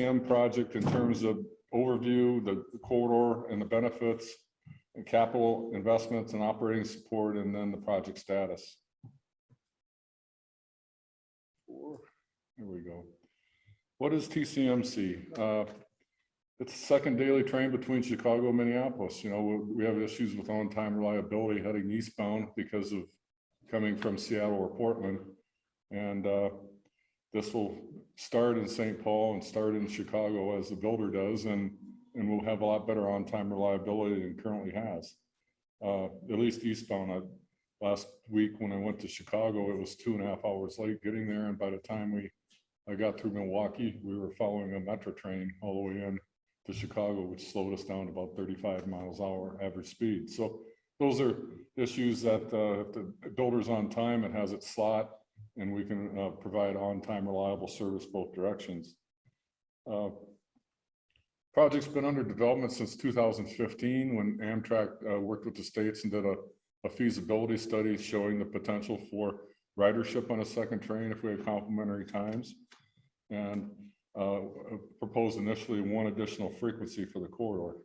TCM project in terms of overview, the corridor and the benefits, and capital investments and operating support, and then the project status. Here we go. What is TCMC? It's the second daily train between Chicago and Minneapolis. You know, we have issues with on-time reliability heading eastbound because of coming from Seattle or Portland. And this will start in St. Paul and start in Chicago as the builder does, and we'll have a lot better on-time reliability than it currently has. At least eastbound. Last week when I went to Chicago, it was 2.5 hours late getting there, and by the time I got through Milwaukee, we were following a metro train all the way in to Chicago, which slowed us down to about 35 miles an hour average speed. So those are issues that if the builder's on time, it has its slot, and we can provide on-time reliable service both directions. Project's been under development since 2015 when Amtrak worked with the states and did a feasibility study showing the potential for ridership on a second train if we had complementary times, and proposed initially one additional frequency for the corridor.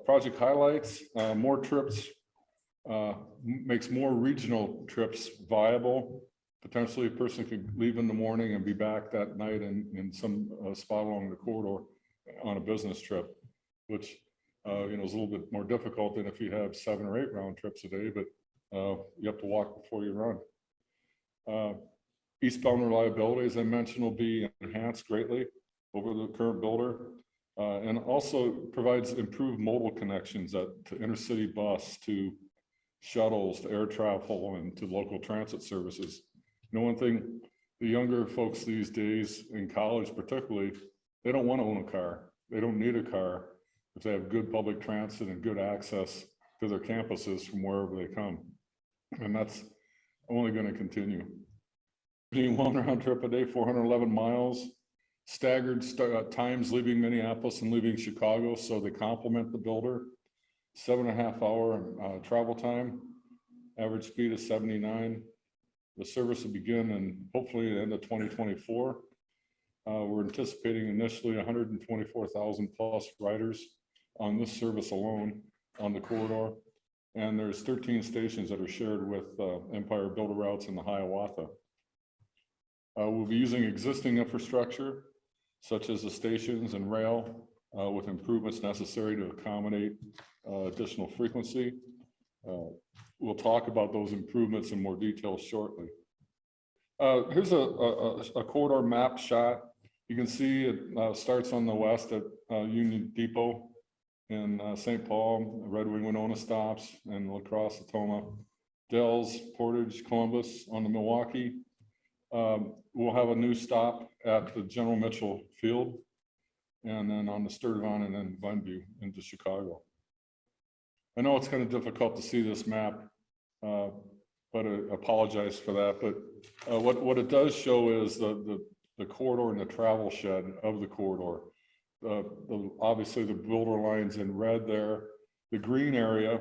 Project highlights, more trips, makes more regional trips viable. Potentially a person could leave in the morning and be back that night in some spot along the corridor on a business trip, which you know, is a little bit more difficult than if you have 7 or 8 round trips a day, but you have to walk before you run. Eastbound reliability, as I mentioned, will be enhanced greatly over the current builder, and also provides improved modal connections to intercity bus, to shuttles, to air travel, and to local transit services. You know, one thing, the younger folks these days in college particularly, they don't want to own a car. They don't need a car if they have good public transit and good access to their campuses from wherever they come. And that's only going to continue. Being 1 round trip a day, 411 miles, staggered times leaving Minneapolis and leaving Chicago, so they complement the builder. 7.5 hour travel time, average speed is 79. The service will begin in hopefully the end of 2024. We're anticipating initially 124,000 plus riders on this service alone on the corridor. And there's 13 stations that are shared with Empire Builder Routes in the Hiawatha. We'll be using existing infrastructure, such as the stations and rail, with improvements necessary to accommodate additional frequency. We'll talk about those improvements in more detail shortly. Here's a corridor map shot. You can see it starts on the west at Union Depot in St. Paul, Red Wing Winona stops, and La Crosse, Tacoma, Dells, Portage, Columbus on the Milwaukee. We'll have a new stop at the General Mitchell Field, and then on the Sturtevant and then Glenview into Chicago. I know it's kind of difficult to see this map, but I apologize for that. But what it does show is the corridor and the travel shed of the corridor. Obviously the builder lines in red there. The green area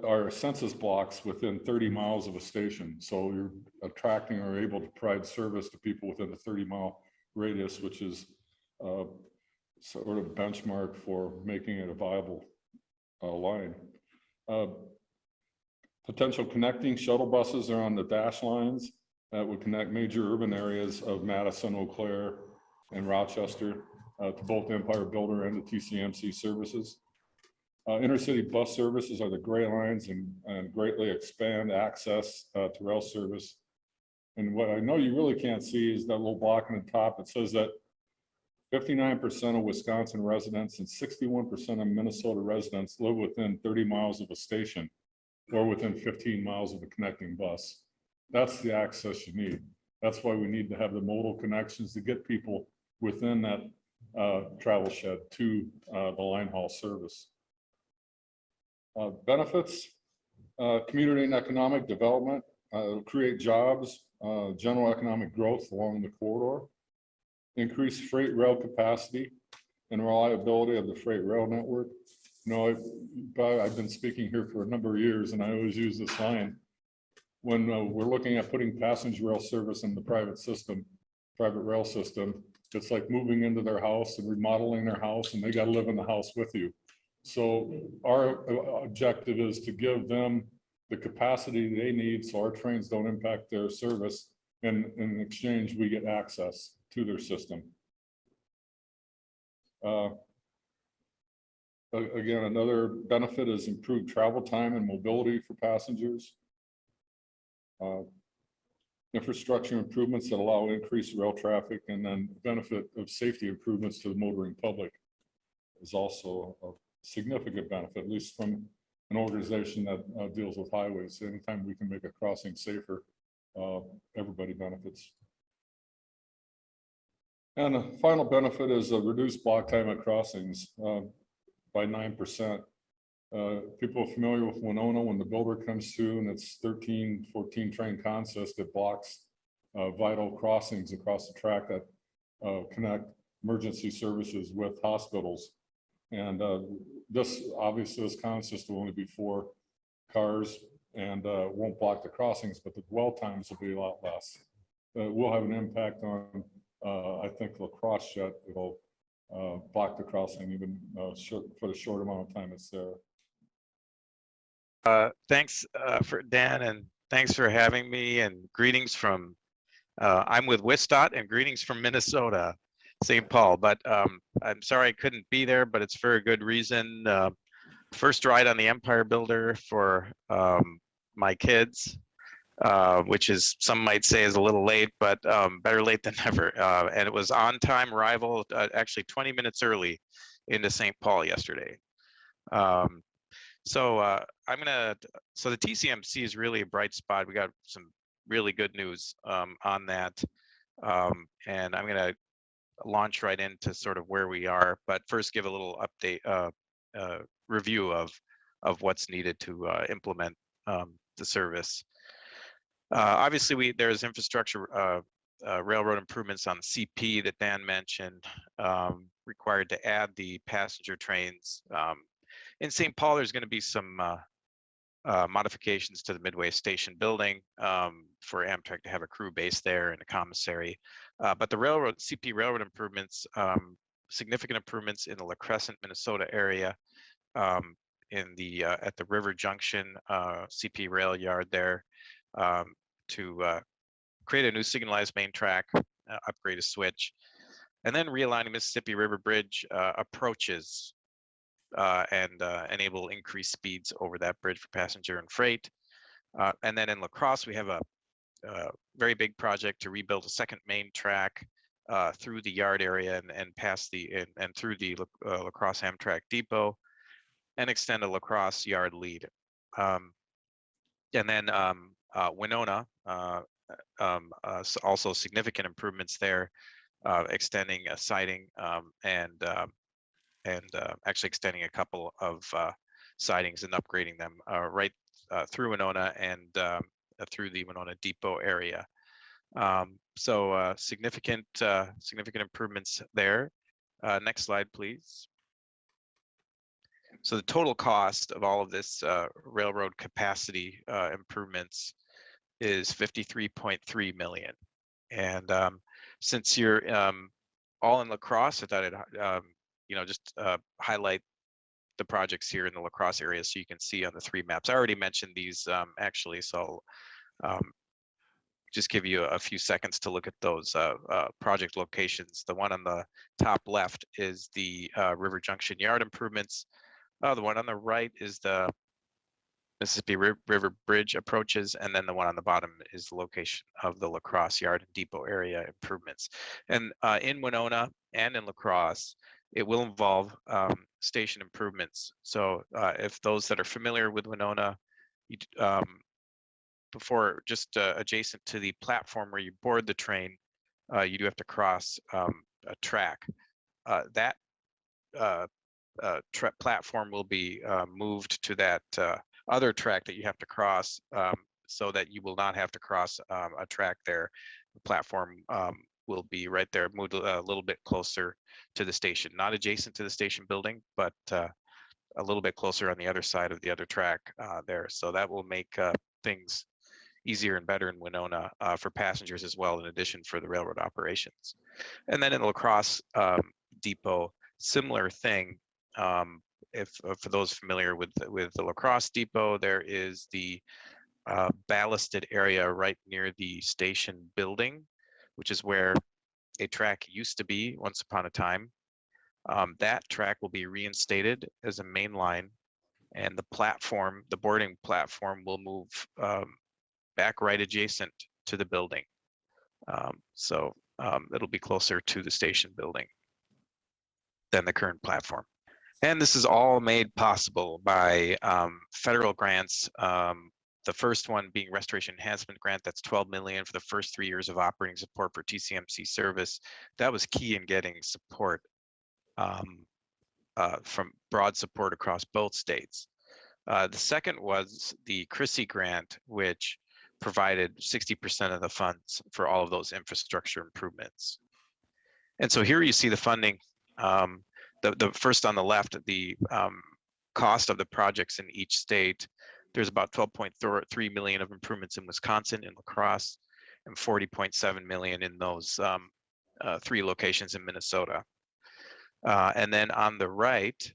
are census blocks within 30 miles of a station. So you're attracting or able to provide service to people within a 30-mile radius, which is sort of benchmark for making it a viable line. Potential connecting shuttle buses are on the dash lines that would connect major urban areas of Madison, Eau Claire, and Rochester to both Empire Builder and the TCMC services. Intercity bus services are the gray lines and greatly expand access to rail service. And what I know you really can't see is that little block on the top. It says that 59% of Wisconsin residents and 61% of Minnesota residents live within 30 miles of a station or within 15 miles of a connecting bus. That's the access you need. That's why we need to have the modal connections to get people within that travel shed to the line haul service. Benefits, community and economic development, create jobs, general economic growth along the corridor, increase freight rail capacity and reliability of the freight rail network. You know, I've been speaking here for a number of years, and I always use this line. When we're looking at putting passenger rail service in the private system, private rail system, it's like moving into their house and remodeling their house, and they got to live in the house with you. So our objective is to give them the capacity they need so our trains don't impact their service, and in exchange we get access to their system. Again, another benefit is improved travel time and mobility for passengers. Infrastructure improvements that allow increased rail traffic, and then benefit of safety improvements to the motoring public is also a significant benefit, at least from an organization that deals with highways. Anytime we can make a crossing safer, everybody benefits. And the final benefit is a reduced block time at crossings by 9%. People are familiar with Winona. When the builder comes through and it's 13, 14 train consist, it blocks vital crossings across the track that connect emergency services with hospitals. And this consist will only be 4 cars and won't block the crossings, but the dwell times will be a lot less. We'll have an impact on, I think, La Crosse yet. It'll block the crossing even for the short amount of time it's there. Thanks for Dan, and thanks for having me, and greetings from, I'm with WisDOT, and greetings from Minnesota, St. Paul, but I'm sorry I couldn't be there, but it's for a good reason. First ride on the Empire Builder for my kids, which is, some might say is a little late, but better late than never. And it was on time arrival, actually 20 minutes early into St. Paul yesterday. So the TCMC is really a bright spot. We got some really good news on that. And I'm gonna launch right into sort of where we are, but first give a little update, review of what's needed to implement the service. Obviously there's infrastructure, railroad improvements on the CP that Dan mentioned, required to add the passenger trains. In St. Paul, there's going to be some modifications to the Midway Station building for Amtrak to have a crew base there and a commissary. But the railroad, CP railroad improvements, significant improvements in the La Crescent, Minnesota area, in the at the River Junction CP rail yard there, to create a new signalized main track, upgrade a switch, and then realigning Mississippi River Bridge approaches and enable increased speeds over that bridge for passenger and freight. And then in La Crosse, we have a very big project to rebuild a second main track through the yard area and past the and through the La Crosse Amtrak depot, and extend a La Crosse yard lead. And then Winona, also significant improvements there, extending a siding and actually extending a couple of sidings and upgrading them right through Winona and through the Winona Depot area. So significant improvements there. Next slide, please. So the total cost of all of this railroad capacity improvements is $53.3 million. And since you're all in La Crosse, I thought I'd just highlight the projects here in the La Crosse area so you can see on the 3 maps. I already mentioned these actually, so just give you a few seconds to look at those project locations. The one on the top left is the River Junction yard improvements. The one on the right is the Mississippi River Bridge approaches, and then the one on the bottom is the location of the La Crosse yard and depot area improvements. And in Winona and in La Crosse, it will involve station improvements. So if those that are familiar with Winona, before just adjacent to the platform where you board the train, you do have to cross a track. That platform will be moved to that other track that you have to cross, so that you will not have to cross a track there. The platform will be right there, moved a little bit closer to the station, not adjacent to the station building, but a little bit closer on the other side of the other track there. So that will make things easier and better in Winona for passengers as well, in addition for the railroad operations. And then in La Crosse depot, similar thing. If for those familiar with the La Crosse depot, there is the ballasted area right near the station building, which is where a track used to be once upon a time. That track will be reinstated as a main line, and the platform, the boarding platform, will move back right adjacent to the building. So it'll be closer to the station building than the current platform. And this is all made possible by federal grants. The first one being Restoration Enhancement Grant, that's $12 million for the first 3 years of operating support for TCMC service. That was key in getting support from broad support across both states. The second was the Crosse grant, which provided 60% of the funds for all of those infrastructure improvements. And so here you see the funding. The first on the left, the cost of the projects in each state. There's about 12.3 million of improvements in Wisconsin, in La Crosse, and 40.7 million in those 3 locations in Minnesota. And then on the right,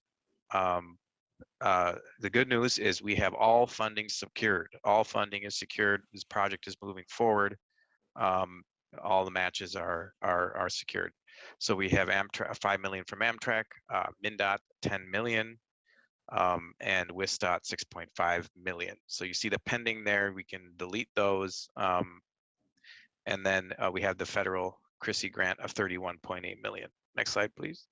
the good news is we have all funding secured. All funding is secured. This project is moving forward. All the matches are secured. So we have Amtrak, 5 million from Amtrak, MnDOT 10 million, and WisDOT 6.5 million. So you see the pending there. We can delete those, and then we have the federal Crosse grant of 31.8 million. Next slide, please.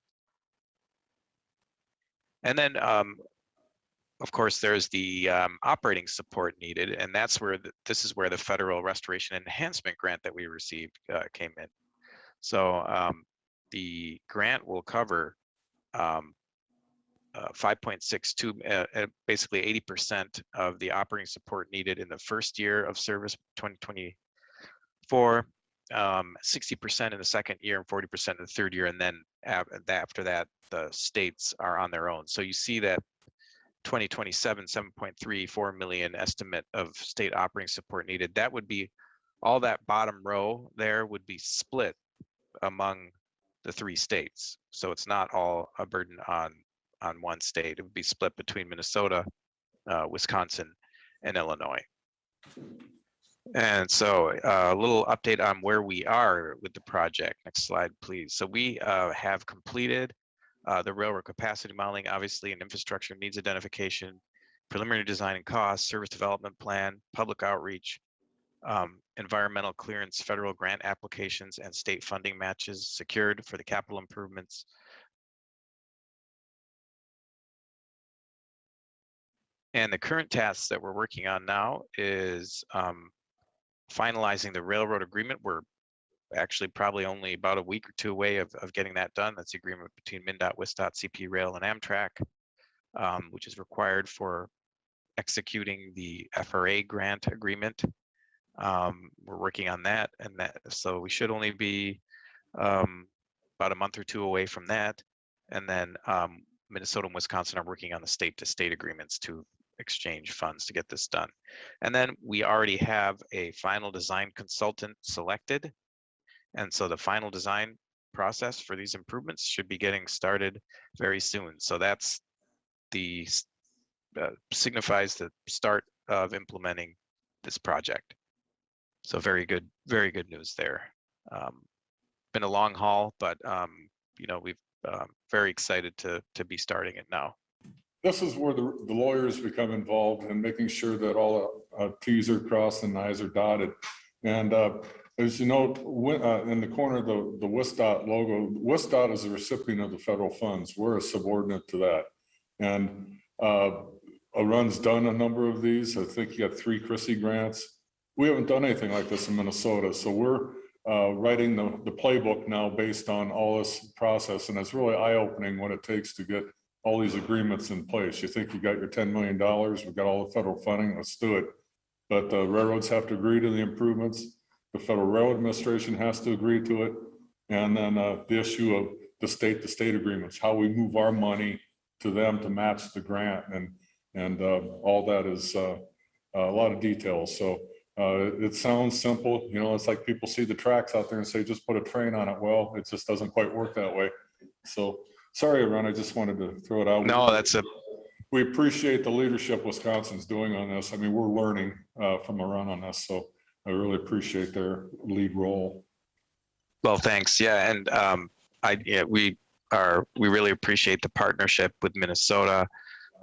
And then, of course, there's the operating support needed, and that's where this is where the federal Restoration Enhancement Grant that we received came in. So the grant will cover 5.62, basically 80% of the operating support needed in the first year of service, 2024, 60% in the second year, and 40% in the third year, and then after that, the states are on their own. So you see that 2027, 7.34 million estimate of state operating support needed. That would be all that bottom row there would be split among the 3 states. So it's not all a burden on one state. It would be split between Minnesota, Wisconsin, and Illinois. And so a little update on where we are with the project. Next slide, please. So we have completed the railroad capacity modeling, obviously, and infrastructure needs identification, preliminary design and cost, service development plan, public outreach, environmental clearance, federal grant applications, and state funding matches secured for the capital improvements. And the current tasks that we're working on now is finalizing the railroad agreement. We're actually probably only about a week or 2 away of getting that done. That's the agreement between MnDOT, WisDOT, CP Rail, and Amtrak, which is required for executing the FRA grant agreement. We're working on that, and so we should only be about a month or 2 away from that. And then Minnesota and Wisconsin are working on the state-to-state agreements to exchange funds to get this done. And then we already have a final design consultant selected. And so the final design process for these improvements should be getting started very soon. So that's the signifies the start of implementing this project. So very good news there. Been a long haul, but you know, we've very excited to be starting it now. This is where the lawyers become involved in making sure that all T's are crossed and I's are dotted. And as you know, in the corner, the WisDOT logo, WisDOT is a recipient of the federal funds. We're a subordinate to that. And Arun's done a number of these. I think he got 3 Crosse grants. We haven't done anything like this in Minnesota. So we're writing the playbook now based on all this process. And it's really eye-opening what it takes to get all these agreements in place. You think you got your $10 million, we've got all the federal funding, let's do it. But the railroads have to agree to the improvements. The Federal Railroad Administration has to agree to it. And then the issue of the state-to-state agreements, how we move our money to them to match the grant. And all that is a lot of details. So It sounds simple, you know, it's like people see the tracks out there and say, just put a train on it. Well, it just doesn't quite work that way. So sorry, Arun, I just wanted to throw it out. No, We appreciate the leadership Wisconsin's doing on this. I mean, we're learning from Arun on this, so I really appreciate their lead role. well, thanks. Yeah, and we really appreciate the partnership with Minnesota,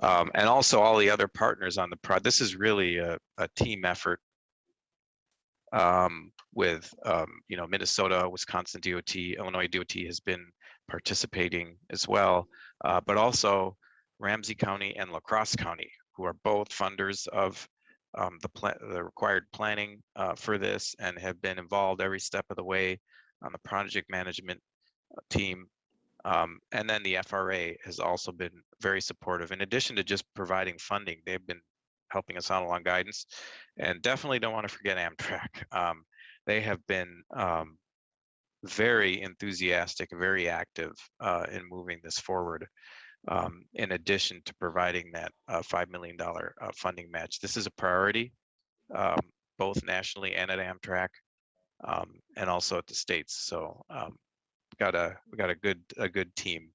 and also all the other partners on the project. This is really a team effort with Minnesota, Wisconsin DOT, Illinois DOT has been participating as well, but also Ramsey County and La Crosse County, who are both funders of the required planning for this and have been involved every step of the way on the project management team. And then the FRA has also been very supportive. In addition to just providing funding, they've been helping us out along guidance, and definitely don't want to forget Amtrak. They have been very enthusiastic, very active in moving this forward. In addition to providing that $5 million funding match. This is a priority, both nationally and at Amtrak, and also at the states. So we got a good team.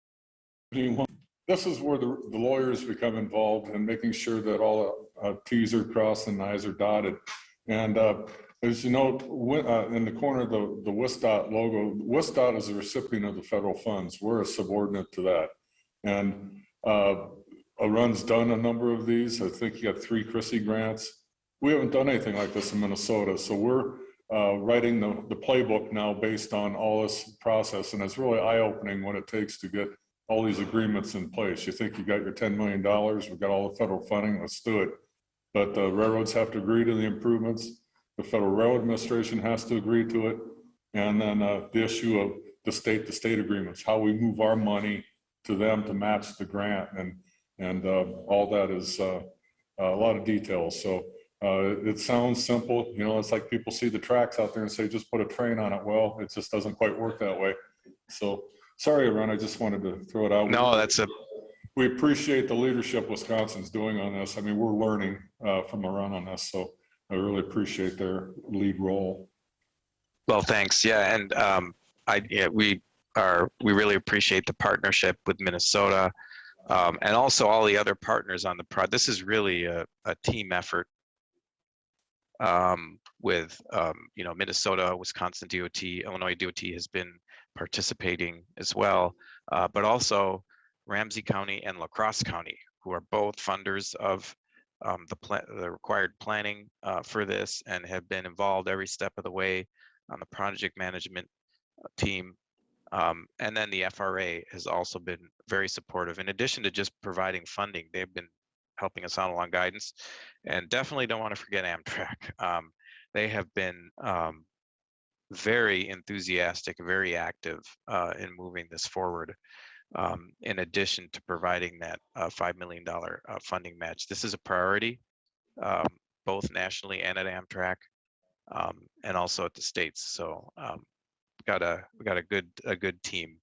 This is where the lawyers become involved in making sure that all T's are crossed and I's are dotted. And as you know, in the corner of the WisDOT logo, WisDOT is a recipient of the federal funds. We're a subordinate to that. And Arun's done a number of these. I think he got 3 Crosse grants. We haven't done anything like this in Minnesota. So we're writing the playbook now based on all this process. And it's really eye-opening what it takes to get all these agreements in place. You think you got your $10 million, we've got all the federal funding, let's do it. But the railroads have to agree to the improvements. The Federal Railroad Administration has to agree to it. And then the issue of the state-to-state agreements, how we move our money to them to match the grant, and all that is a lot of details. So it sounds simple, you know, it's like people see the tracks out there and say, just put a train on it. Well, it just doesn't quite work that way. So sorry, Arun, I just wanted to throw it out. No, we appreciate the leadership Wisconsin's doing on this. I mean, we're learning from Arun on this, so I really appreciate their lead role. Well, thanks. Yeah, and we really appreciate the partnership with Minnesota, and also all the other partners on the project. This is really a team effort with Minnesota, Wisconsin DOT, Illinois DOT has been participating as well, but also Ramsey County and La Crosse County, who are both funders of the required planning for this and have been involved every step of the way on the project management team. And then the FRA has also been very supportive. In addition to just providing funding, they've been helping us out along guidance, and definitely don't want to forget Amtrak. They have been very enthusiastic, very active in moving this forward. In addition to providing that $5 million funding match. This is a priority, both nationally and at Amtrak, and also at the states. So we got a good team.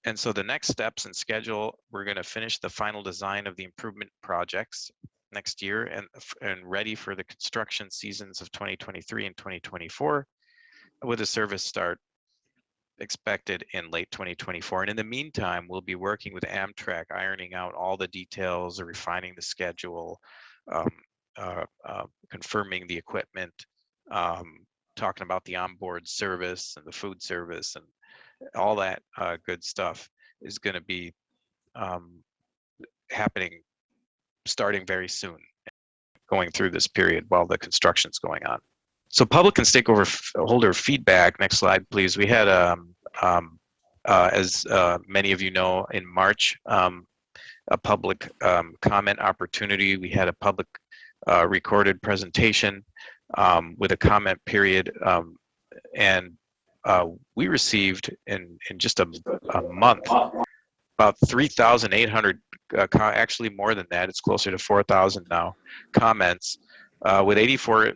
And so the next steps and schedule, we're going to finish the final design of the improvement projects next year and ready for the construction seasons of 2023 and 2024, with a service start expected in late 2024. And in the meantime, we'll be working with Amtrak, ironing out all the details, refining the schedule, confirming the equipment, talking about the onboard service and the food service, and all that good stuff is going to be happening starting very soon, going through this period while the construction's going on. So public and stakeholder feedback, next slide, please. We had, as many of you know, in March, a public comment opportunity. We had a public recorded presentation with a comment period, and we received in just a month about 3,800, actually more than that, it's closer to 4,000 now, comments, with 84%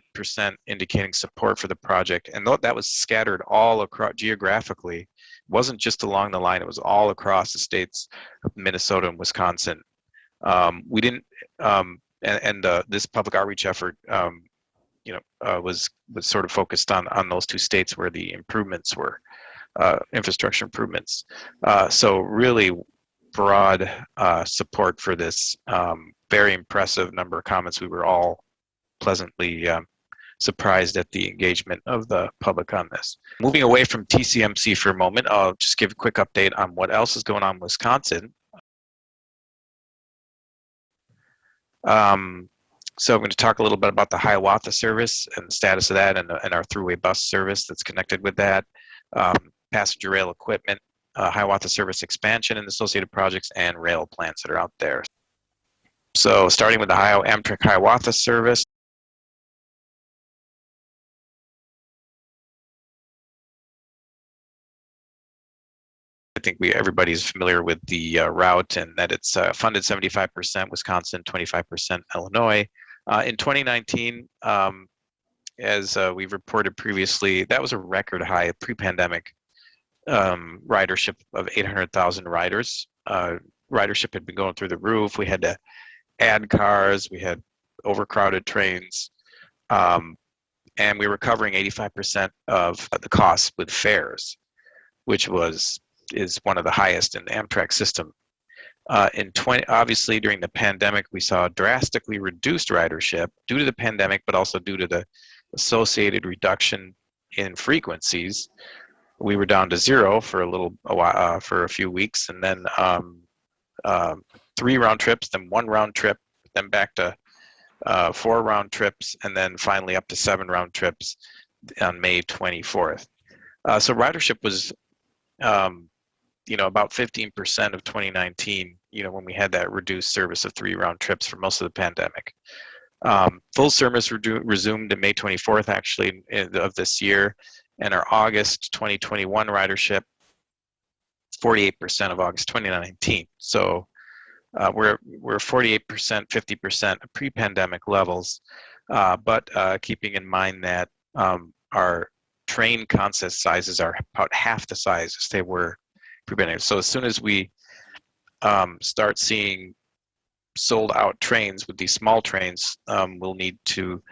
indicating support for the project. And that was scattered all across geographically. It wasn't just along the line, it was all across the states of Minnesota and Wisconsin. We didn't, this public outreach effort was sort of focused on those two states where the improvements were, infrastructure improvements. So really broad support for this. Very impressive number of comments. We were all pleasantly surprised at the engagement of the public on this. Moving away from TCMC for a moment, I'll just give a quick update on what else is going on in Wisconsin. So I'm going to talk a little bit about the Hiawatha service and the status of that, and our throughway bus service that's connected with that, passenger rail equipment, Hiawatha service expansion and associated projects, and rail plants that are out there. So starting with the Amtrak Hiawatha service. I think everybody's familiar with the route, and that it's funded 75% Wisconsin, 25% Illinois. In 2019, as we've reported previously, that was a record high pre-pandemic ridership of 800,000 riders. Ridership had been going through the roof. We had to add cars. We had overcrowded trains. And we were covering 85% of the costs with fares, which is one of the highest in the Amtrak system. Obviously, during the pandemic, we saw drastically reduced ridership due to the pandemic, but also due to the associated reduction in frequencies. We were down to 0 for for a few weeks, and then 3 round trips, then 1 round trip, then back to 4 round trips, and then finally up to 7 round trips on May 24th. So ridership was about 15% of 2019, when we had that reduced service of 3 round trips for most of the pandemic. Full service resumed on May 24th, actually, of this year, and our August 2021 ridership, 48% of August 2019. So we're 48%, 50% pre-pandemic levels, but keeping in mind that our train consist sizes are about half the size as they were pre-pandemic. So as soon as we start seeing sold out trains with these small trains, we'll need to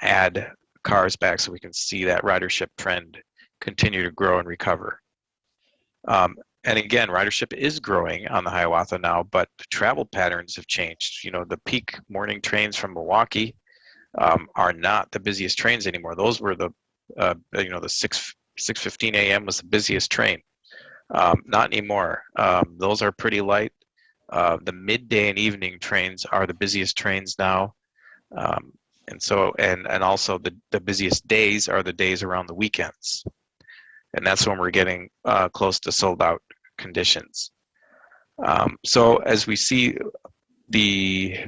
add cars back so we can see that ridership trend continue to grow and recover. And again, ridership is growing on the Hiawatha now, but travel patterns have changed. The peak morning trains from Milwaukee are not the busiest trains anymore. Those were the 6:15 a.m. was the busiest train. Not anymore. Those are pretty light. The midday and evening trains are the busiest trains now. And also the busiest days are the days around the weekends. And that's when we're getting close to sold out conditions. So as we see the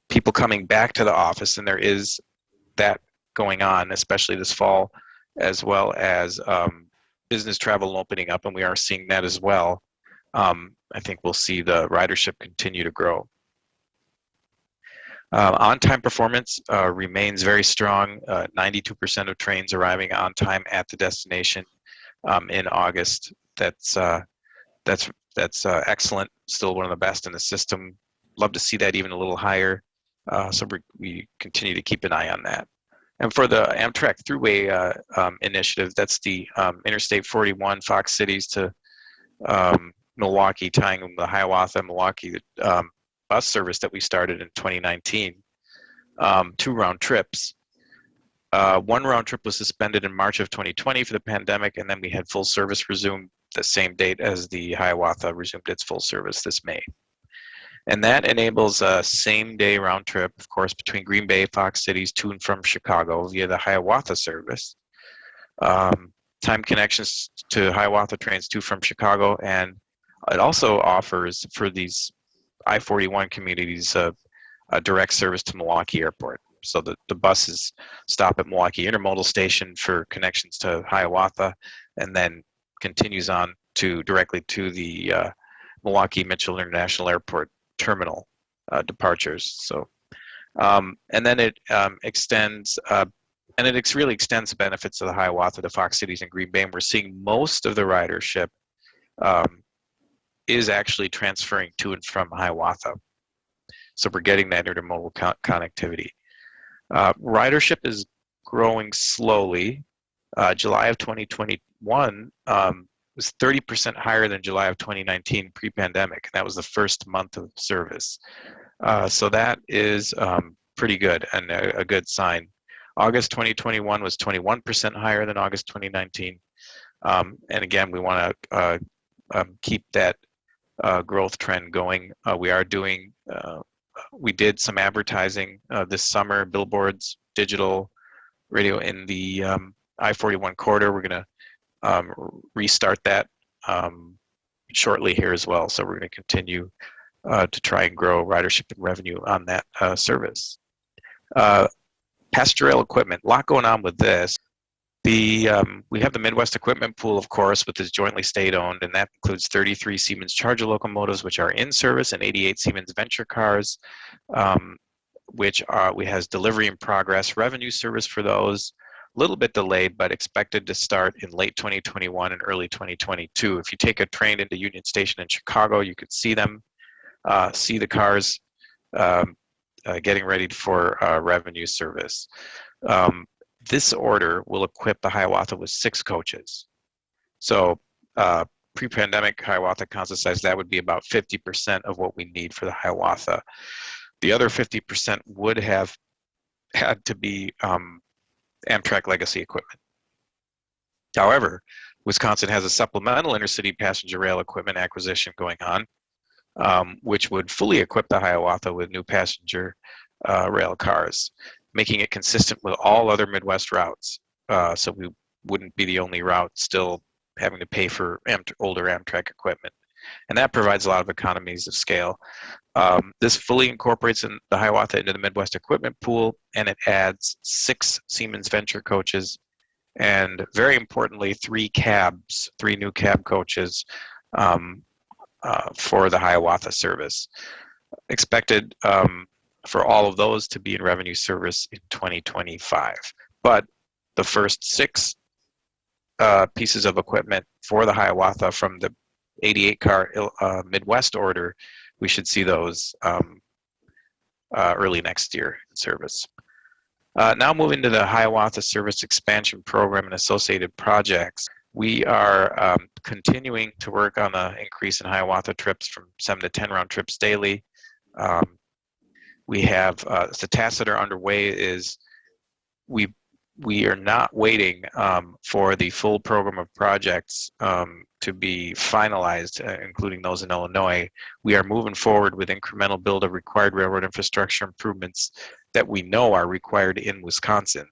people coming back to the office, and there is that going on, especially this fall, as well as business travel opening up, and we are seeing that as well. I think we'll see the ridership continue to grow. On-time performance remains very strong. 92% of trains arriving on time at the destination in August. That's excellent. Still one of the best in the system. Love to see that even a little higher. So we continue to keep an eye on that. And for the Amtrak Thruway initiative, that's the Interstate 41 Fox Cities to Milwaukee, tying the Hiawatha Milwaukee bus service that we started in 2019. 2 round trips. 1 round trip was suspended in March of 2020 for the pandemic, and then we had full service resumed the same date as the Hiawatha resumed its full service this May. And that enables a same-day round trip, of course, between Green Bay, Fox Cities, to and from Chicago via the Hiawatha service. Time connections to Hiawatha trains to from Chicago, and it also offers for these I-41 communities a direct service to Milwaukee Airport. So the buses stop at Milwaukee Intermodal Station for connections to Hiawatha, and then continues on directly to the Milwaukee Mitchell International Airport terminal departures. So, and then it extends, and it really extends the benefits of the Hiawatha to Fox Cities and Green Bay. And we're seeing most of the ridership is actually transferring to and from Hiawatha. So we're getting that intermodal connectivity. Ridership is growing slowly. July of 2021 was 30% higher than July of 2019 pre-pandemic. That was the first month of service. So that is pretty good and a good sign. August 2021 was 21% higher than August 2019. And again, we want to keep that growth trend going. We did some advertising this summer, billboards, digital, radio in the I-41 corridor. We're going to restart that shortly here as well. So we're going to continue to try and grow ridership and revenue on that service. Passenger rail equipment, a lot going on with this. We have the Midwest Equipment Pool, of course, which is jointly state-owned, and that includes 33 Siemens Charger locomotives, which are in service, and 88 Siemens Venture cars, which has delivery in progress. Revenue service for those, a little bit delayed, but expected to start in late 2021 and early 2022. If you take a train into Union Station in Chicago, you could see them, see the cars getting ready for revenue service. This order will equip the Hiawatha with 6 coaches. So pre-pandemic Hiawatha consist that would be about 50% of what we need for the Hiawatha. The other 50% would have had to be Amtrak legacy equipment. However, Wisconsin has a supplemental intercity passenger rail equipment acquisition going on, which would fully equip the Hiawatha with new passenger rail cars, making it consistent with all other Midwest routes. So we wouldn't be the only route still having to pay for older Amtrak equipment. And that provides a lot of economies of scale. This fully incorporates the Hiawatha into the Midwest Equipment Pool, and it adds 6 Siemens Venture coaches, and very importantly, 3 new cab coaches for the Hiawatha service. Expected for all of those to be in revenue service in 2025. But the first 6 pieces of equipment for the Hiawatha from the 88 car Midwest order, we should see those early next year in service. Now moving to the Hiawatha Service Expansion Program and associated projects. We are continuing to work on the increase in Hiawatha trips from 7 to 10 round trips daily. We have the tasks that are underway is we are not waiting for the full program of projects to be finalized, including those in Illinois. We are moving forward with incremental build of required railroad infrastructure improvements that we know are required in Wisconsin.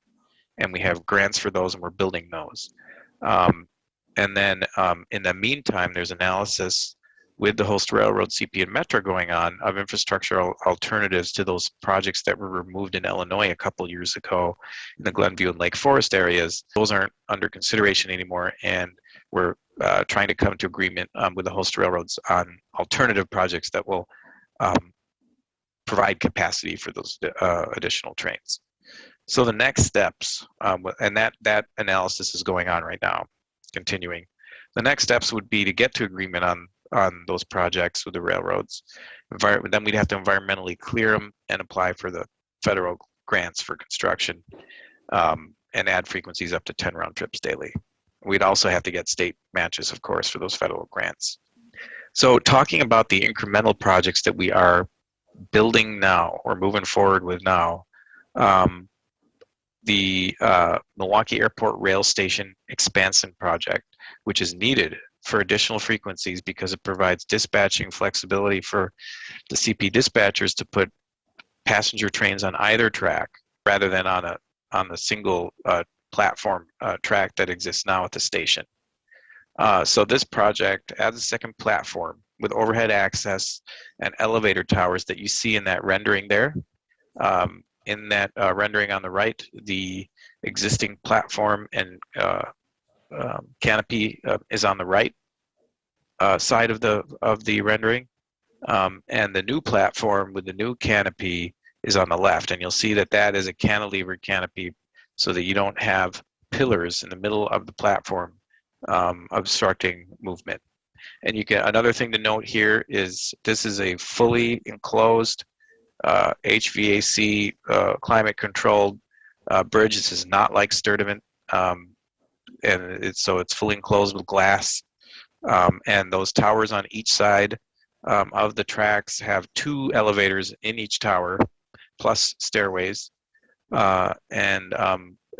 And we have grants for those and we're building those. And then in the meantime, there's analysis with the host railroad, CP and Metro going on of infrastructural alternatives to those projects that were removed in Illinois a couple years ago in the Glenview and Lake Forest areas. Those aren't under consideration anymore, and we're trying to come to agreement with the host railroads on alternative projects that will provide capacity for those additional trains. So the next steps, and that analysis is going on right now, continuing. The next steps would be to get to agreement on those projects with the railroads. Then we'd have to environmentally clear them and apply for the federal grants for construction and add frequencies up to 10 round trips daily. We'd also have to get state matches, of course, for those federal grants. So talking about the incremental projects that we are building now or moving forward with now, the Milwaukee Airport Rail Station Expansion Project, which is needed for additional frequencies because it provides dispatching flexibility for the CP dispatchers to put passenger trains on either track rather than on the single platform track that exists now at the station. So this project adds a second platform with overhead access and elevator towers that you see in that rendering there. In that rendering on the right, the existing platform and canopy is on the right side of the rendering, and the new platform with the new canopy is on the left. And you'll see that that is a cantilever canopy, so that you don't have pillars in the middle of the platform obstructing movement. And you can, another thing to note here is this is a fully enclosed HVAC, climate controlled bridge. This is not like Sturdivant, and it's fully enclosed with glass. And those towers on each side of the tracks have 2 elevators in each tower, plus stairways, and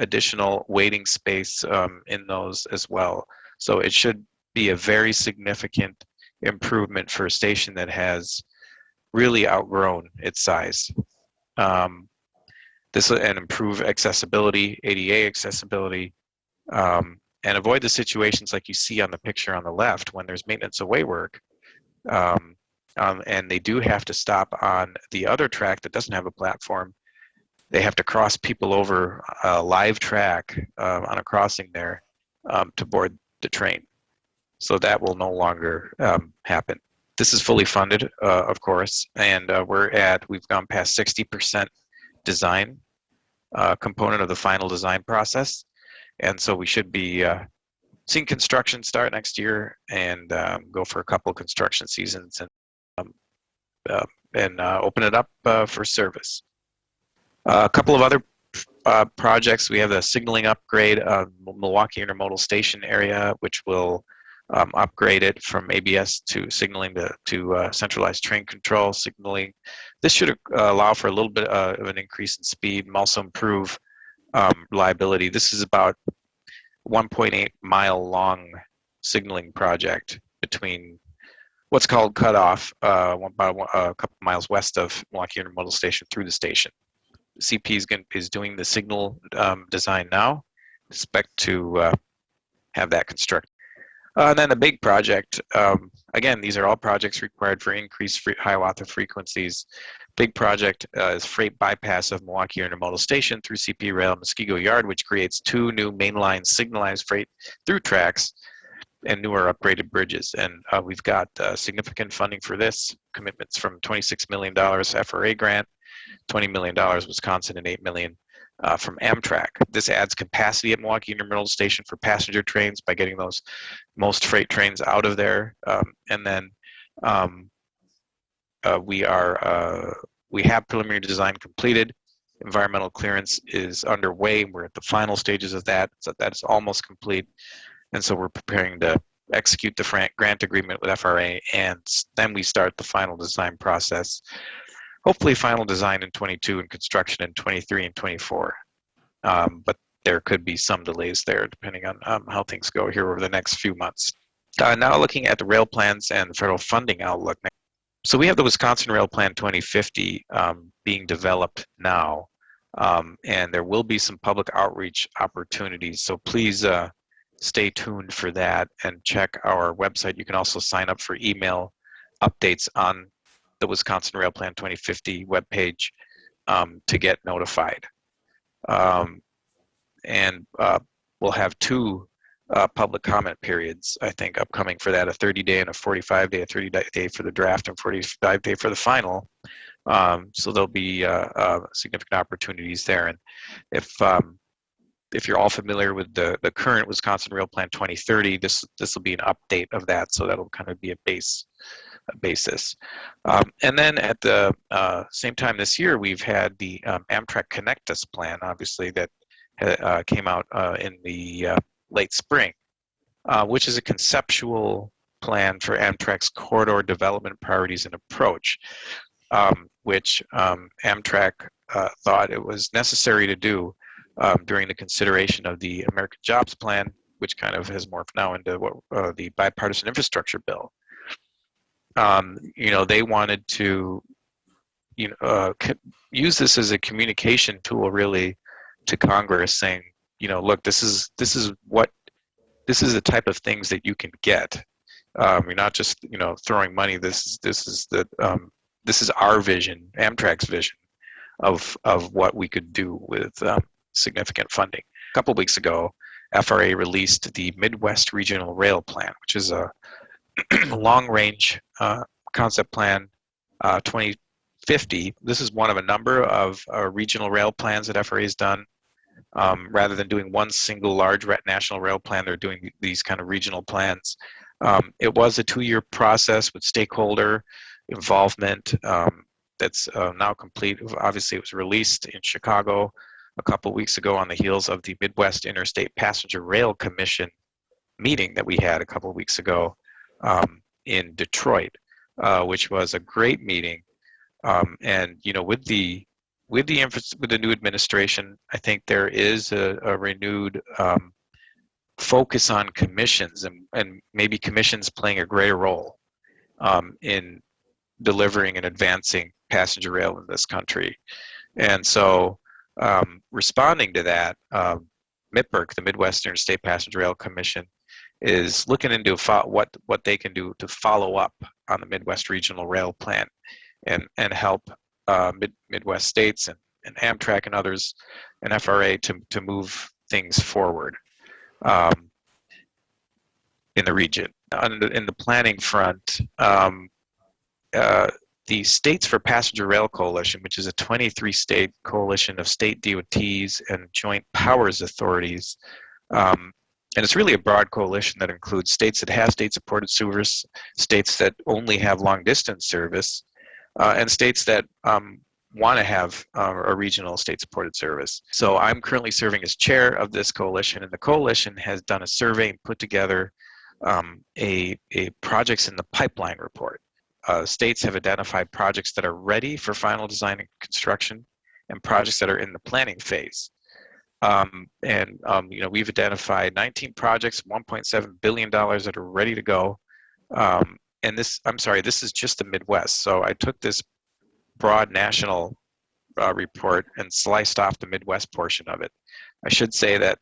additional waiting space in those as well. So it should be a very significant improvement for a station that has really outgrown its size. This will improve accessibility, ADA accessibility, and avoid the situations like you see on the picture on the left when there's maintenance away work. And they do have to stop on the other track that doesn't have a platform. They have to cross people over a live track on a crossing there to board the train. So that will no longer happen. This is fully funded, of course, and we've gone past 60% design component of the final design process. And so we should be seeing construction start next year and go for a couple construction seasons and open it up for service. A couple of other projects. We have the signaling upgrade of Milwaukee Intermodal Station area, which will upgrade it from ABS to signaling to centralized train control signaling. This should allow for a little bit of an increase in speed and also improve reliability. This is about 1.8 mile long signaling project between what's called cutoff, about a couple miles west of Milwaukee Intermodal Station through the station. CP is doing the signal design now. Expect to have that constructed. And then the big project, again, these are all projects required for increased Hiawatha frequencies. Big project is freight bypass of Milwaukee Intermodal Station through CP Rail Muskego Yard, which creates 2 new mainline signalized freight through tracks and newer upgraded bridges. And we've got significant funding for this, commitments from $26 million FRA grant, $20 million Wisconsin, and $8 million from Amtrak. This adds capacity at Milwaukee Intermodal Station for passenger trains by getting those most freight trains out of there. And then we have preliminary design completed. Environmental clearance is underway. We're at the final stages of that. So that's almost complete. And so we're preparing to execute the grant agreement with FRA, and then we start the final design process. Hopefully final design in 22 and construction in 23 and 24. But there could be some delays there depending on how things go here over the next few months. Now looking at the rail plans and federal funding outlook. So we have the Wisconsin Rail Plan 2050 being developed now, and there will be some public outreach opportunities. So please stay tuned for that and check our website. You can also sign up for email updates on the Wisconsin Rail Plan 2050 webpage to get notified. And we'll have 2 public comment periods, I think, upcoming for that, a 30-day and a 45-day, a 30-day for the draft and 45-day for the final. So there'll be significant opportunities there. And if you're all familiar with the current Wisconsin Rail Plan 2030, this will be an update of that, so that'll kind of be a basis. And then at the same time this year, we've had the Amtrak Connect Us plan, obviously, that came out in the late spring, which is a conceptual plan for Amtrak's corridor development priorities and approach, which Amtrak thought it was necessary to do during the consideration of the American Jobs Plan, which kind of has morphed now into what the bipartisan infrastructure bill. They wanted to, use this as a communication tool, really, to Congress, saying, look, this is the type of things that you can get. You're not just, throwing money. This is our vision, Amtrak's vision, of what we could do with significant funding. A couple of weeks ago, FRA released the Midwest Regional Rail Plan, which is a long-range concept plan 2050. This is one of a number of regional rail plans that FRA has done. Rather than doing one single large national rail plan, they're doing these kind of regional plans. It was a 2-year process with stakeholder involvement, that's now complete. Obviously, it was released in Chicago a couple weeks ago on the heels of the Midwest Interstate Passenger Rail Commission meeting that we had a couple weeks ago in Detroit, which was a great meeting. And you know, with the new administration, I think there is a renewed focus on commissions, and maybe commissions playing a greater role in delivering and advancing passenger rail in this country. And so, responding to that, MIPIRC, the Midwest Interstate Passenger Rail Commission, is looking into what they can do to follow up on the Midwest Regional Rail Plan and help Midwest states and Amtrak and others and FRA to move things forward in the region. In the planning front, the States for Passenger Rail Coalition, which is a 23-state coalition of state DOTs and joint powers authorities, and it's really a broad coalition that includes states that have state-supported service, states that only have long-distance service, and states that want to have a regional state-supported service. So I'm currently serving as chair of this coalition, and the coalition has done a survey and put together a projects in the pipeline report. States have identified projects that are ready for final design and construction, and projects that are in the planning phase. You know, we've identified 19 projects, $1.7 billion that are ready to go. And this is just the Midwest. So I took this broad national report and sliced off the Midwest portion of it. I should say that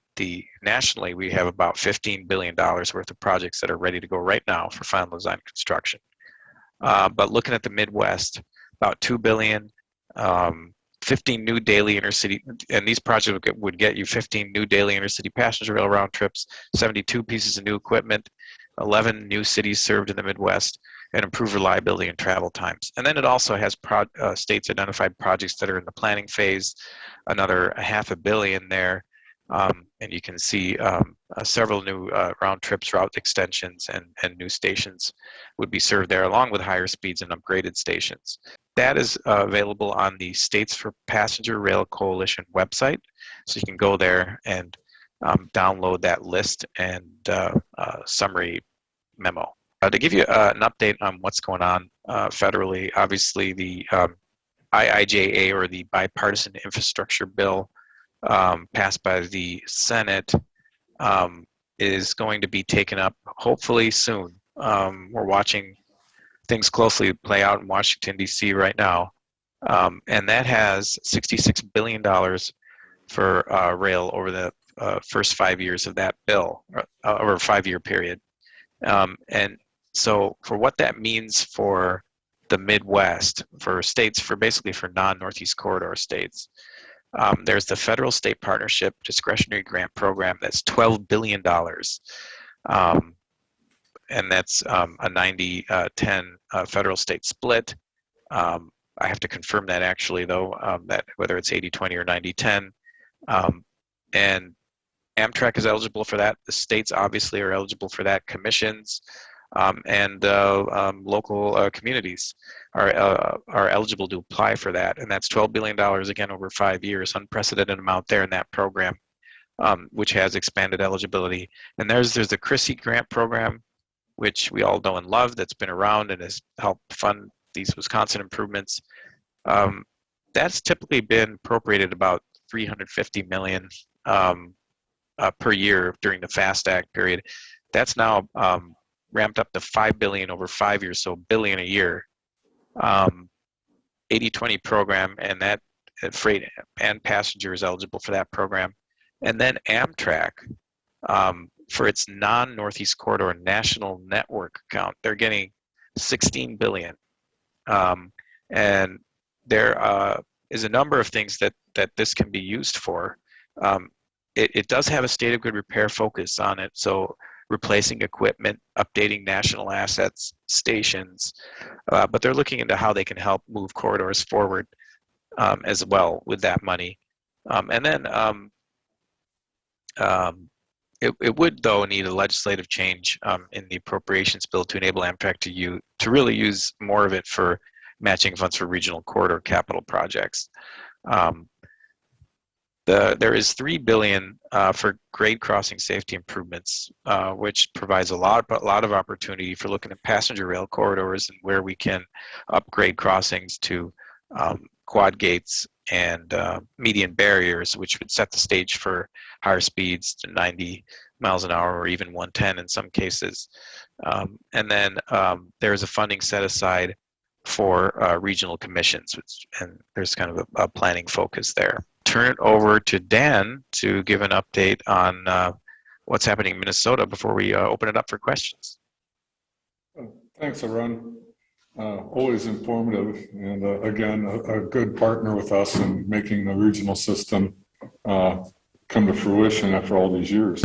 nationally, we have about $15 billion worth of projects that are ready to go right now for final design and construction. But looking at the Midwest, about $2 billion, 15 new daily intercity, and these projects would get you 15 new daily intercity passenger rail round trips, 72 pieces of new equipment, 11 new cities served in the Midwest, and improve reliability and travel times. And then it also has states identified projects that are in the planning phase, another $500 million there. And you can see several new round trips, route extensions, and new stations would be served there, along with higher speeds and upgraded stations. That is available on the States for Passenger Rail Coalition website. So you can go there and download that list and summary memo. To give you an update on what's going on federally, obviously the IIJA, or the Bipartisan Infrastructure Bill, passed by the Senate, is going to be taken up hopefully soon. We're watching things closely play out in Washington, D.C. right now. And that has $66 billion for rail over the first 5 years of that bill, over a 5-year period. And so for what that means for the Midwest, for states, basically for non-Northeast Corridor states, there's the Federal State Partnership Discretionary Grant Program that's $12 billion. And that's a 90-10 federal state split. I have to confirm that actually, though, that whether it's 80-20 or 90-10. And Amtrak is eligible for that. The states obviously are eligible for that. Commissions and local communities are eligible to apply for that. And that's $12 billion, again, over 5 years, unprecedented amount there in that program, which has expanded eligibility. And there's the Crosse grant program, which we all know and love, that's been around and has helped fund these Wisconsin improvements. That's typically been appropriated about $350 million per year during the FAST Act period. That's now ramped up to $5 billion over 5 years, so $1 billion a year. 80-20 program, and that freight and passenger is eligible for that program. And then Amtrak, for its non-Northeast Corridor national network account, they're getting $16 billion. And there is a number of things that this can be used for. It does have a state of good repair focus on it, so replacing equipment, updating national assets, stations, but they're looking into how they can help move corridors forward as well with that money. And then it would, though, need a legislative change in the appropriations bill to enable Amtrak to really use more of it for matching funds for regional corridor capital projects. There is $3 billion for grade crossing safety improvements, which provides a lot of opportunity for looking at passenger rail corridors and where we can upgrade crossings to quad gates and median barriers, which would set the stage for higher speeds to 90 miles an hour or even 110 in some cases. And then there is a funding set aside for regional commissions, and there's kind of a planning focus there. Turn it over to Dan to give an update on what's happening in Minnesota before we open it up for questions. Thanks, Arun. Always informative, and again, a good partner with us in making the regional system come to fruition after all these years.